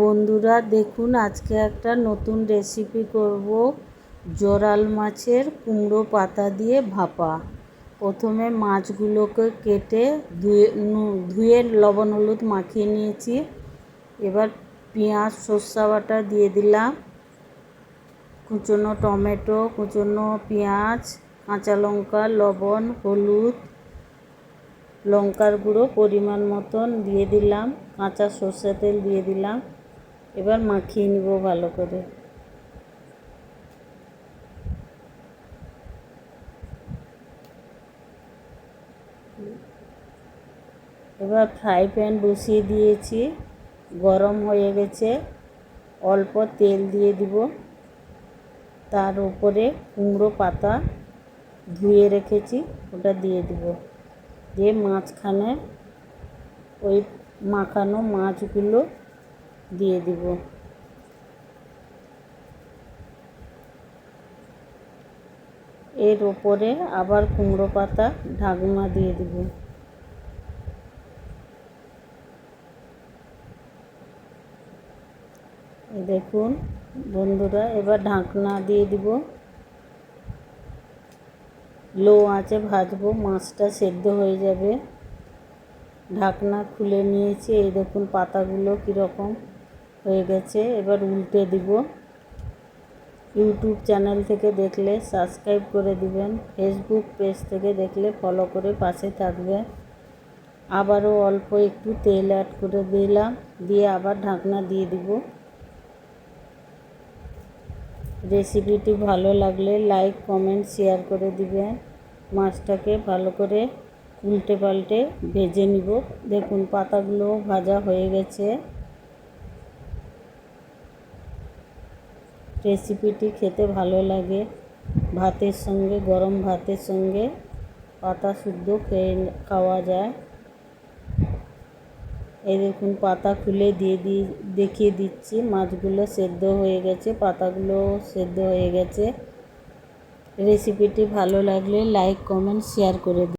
বন্ধুরা দেখুন, আজকে একটা নতুন রেসিপি করব। জোরাল মাছের কুমড়ো পাতা দিয়ে ভাপা। প্রথমে মাছগুলোকে কেটে ধুয়ে লবণ হলুদ মাখিয়ে নিয়েছি। এবার পেঁয়াজ সর্ষে বাটা দিয়ে দিলাম, কুচনো টমেটো, কুচনো পেঁয়াজ, কাঁচা লঙ্কা, লবণ, হলুদ, লঙ্কার গুঁড়ো পরিমাণ মতন দিয়ে দিলাম, কাঁচা সর্ষের তেল দিয়ে দিলাম। এবার মাখিয়ে নিব ভালো করে। এবার ফ্রাই প্যান বসিয়ে দিয়েছি, গরম হয়ে গেছে। অল্প তেল দিয়ে দিব, তার উপরে কুমড়ো পাতা ধুয়ে রেখেছি ওটা দিয়ে দিব, দিয়ে মাঝখানে ওই মাখানো মাছগুলো দিয়ে দিব। এর ওপরে আবার কুমড়ো পাতা ঢাকনা দিয়ে দিব। দেখুন বন্ধুরা, এবার ঢাকনা দিয়ে দিব, লো আঁচে ভাজবো, মাছটা সেদ্ধ হয়ে যাবে। ঢাকনা খুলে নিয়েছি, এই দেখুন পাতাগুলো কীরকম হয়ে গেছে। এবার উল্টে দিব। ইউটিউব চ্যানেল থেকে দেখলে সাবস্ক্রাইব করে দিবেন, ফেসবুক পেজ থেকে দেখলে ফলো করে পাশে থাকবে। আবারও অল্প একটু তেল অ্যাড করে দিলাম, দিয়ে আবার ঢাকনা দিয়ে দিব। রেসিপিটি ভালো লাগলে লাইক কমেন্ট শেয়ার করে দিবেন। মাছটাকে ভালো করে উল্টে পাল্টে ভেজে নিব। দেখুন পাতাগুলো ভাজা হয়ে গেছে। রেসিপিটি খেতে ভালো লাগে, ভাতের সঙ্গে, গরম ভাতের সঙ্গে পাতা শুদ্ধ খাওয়া যায়। এই দেখুন পাতা খুলে দেখিয়ে দিচ্ছি, মাছগুলো সেদ্ধ হয়ে গেছে, পাতাগুলো সেদ্ধ হয়ে গেছে। রেসিপিটি ভালো লাগলে লাইক কমেন্ট শেয়ার করে দিন।